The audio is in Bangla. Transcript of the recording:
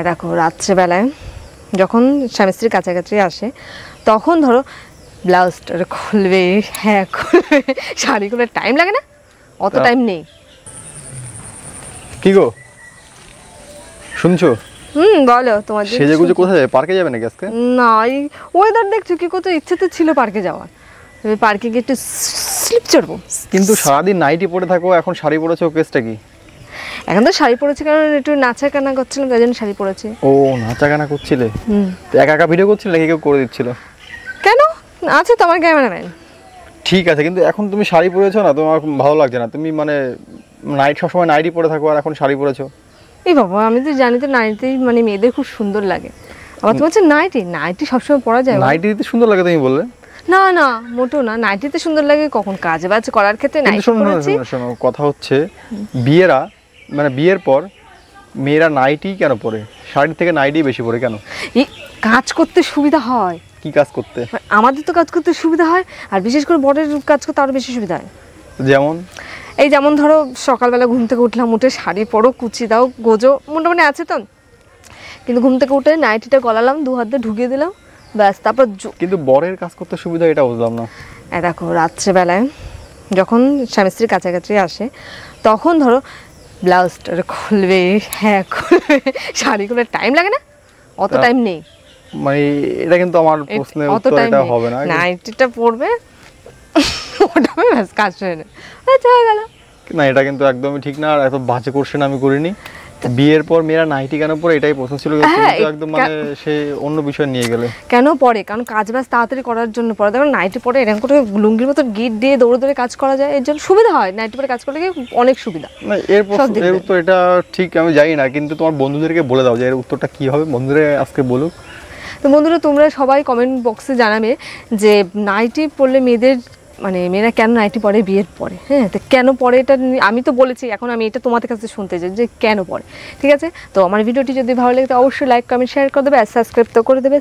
দেখো রাত্রেবেলায় যখন স্বামী স্ত্রীর কাছাকাছি আসে তখন ধরো ব্লাউজটা খুলবে, হ্যাঁ খুলবে, শাড়ি খুলে টাইম লাগে না, অত টাইম নেই। কি গো শুনছো? বলো তোমার সেজেগুজে কোথায় যাবে? পার্কে যাবে নাকি আজকে? না, এই ওয়েদার দেখছো কি, কত ইচ্ছে তো ছিল পার্কে যাওয়ার, পার্কে গিয়ে একটু স্লিপ চড়বো। কিন্তু সারাদিন নাইটি পরে থাকো, এখন শাড়ি পরেছো, কেসটা কি? এখন তো শাড়ি পরেছি কারণ একটু নাচা কানা করছিলাম, তাই জন্য শাড়ি পরেছি। ও নাচা গানা করছিলে? একা একা ভিডিও করছিলে নাকি কেউ করে দিচ্ছিল? কেন, আছে তো আমার ক্যামেরাম্যান। ঠিক আছে, কিন্তু এখন তুমি শাড়ি পরেছো না, তোমার ভালো লাগছে না। তুমি মানে সবসময় নাইটি পরে থাকো আর এখন শাড়ি পরেছো। এই বাবা, আমি তো জানি তো নাইটিতেই মানে মেয়েদের খুব সুন্দর লাগে। আবার তোমার হচ্ছে নাইটি সবসময় পরা যায়? নাইটিতে সুন্দর লাগে তুমি বললে? না না, মোটেও না, নাইটিতে সুন্দর লাগে কখন কাজ বাজ করার ক্ষেত্রে নাইটি পরেছি। শোনো, কথা হচ্ছে বিয়েরা মানে বিয়ের পর মেয়েরা নাইটি কেন পরে? শাড়ির থেকে নাইটি বেশি পরে কেন? এই কাজ করতে সুবিধা হয়। কি কাজ করতে? আমাদের তো কাজ করতে সুবিধা হয়, আর বিশেষ করে বরের কাজ করতে আরো বেশি সুবিধা হয়। যেমন ধরো সকালবেলা ঘুম থেকে উঠলাম, উঠে শাড়ি পরো, কুচি দাও, গোজো, মোটামুটি আছে তো, কিন্তু ঘুম থেকে উঠে নাইটিটা গলালাম, দু হাত দিয়ে ঢুকিয়ে দিলাম, ব্যাস। তারপর কিন্তু বরের কাজ করতে সুবিধা, এটা বুঝলাম না। দেখো রাত্রেবেলায় যখন স্বামী স্ত্রীর কাছাকাছি আসে তখন ধরো ব্লাউজটা খুলবে, হ্যাঁ খুলবে, শাড়ি খুলে টাইম লাগে না, অত টাইম নেই। মানে এটা কিন্তু আমার প্রশ্নের উত্তর এটা হবে না। নাইটিটা পরবে, ওটা ব্যাস কাজ হয়ে না, আচ্ছা হয়ে গেল। না, এটা কিন্তু একদমই ঠিক না, আর এত বাজে কোশ্চেন আমি করিনি। বিয়ের পর মেয়েরা নাইটি কেন পরে, এটাই প্রশ্ন ছিল, কিন্তু একদম মানে সে অন্য বিষয় নিয়ে গেলে। কেন পরে? কারণ কাজ বাজ তাড়াতাড়ি করার জন্য পরে। দেখো নাইটি পরে এরকম করে লুঙ্গির মতো গিট দিয়ে দৌড়ে দৌড়ে কাজ করা যায়, এর জন্য সুবিধা হয়। নাইটি পরে কাজ করলে অনেক সুবিধা। না, এর উত্তর এটা ঠিক আমি জানি না, কিন্তু তোমার বন্ধুদেরকে বলে দাও যে এর উত্তরটা কি হবে, বন্ধুরা আজকে বলুক। তো বন্ধুরা, তোমরা সবাই কমেন্ট বক্সে জানাবে যে নাইটি পরলে মেয়েরা কেন নাইটি পরে বিয়ের পরে। হ্যাঁ, তো কেন পরে এটা আমি তো বলেছি, এখন আমি এটা তোমাদের কাছে শুনতে চাই যে কেন পরে। ঠিক আছে, তো আমার ভিডিওটি যদি ভালো লাগে তো অবশ্যই লাইক কমেন্ট শেয়ার করে দেবে, আর সাবস্ক্রাইব তো করে দেবে।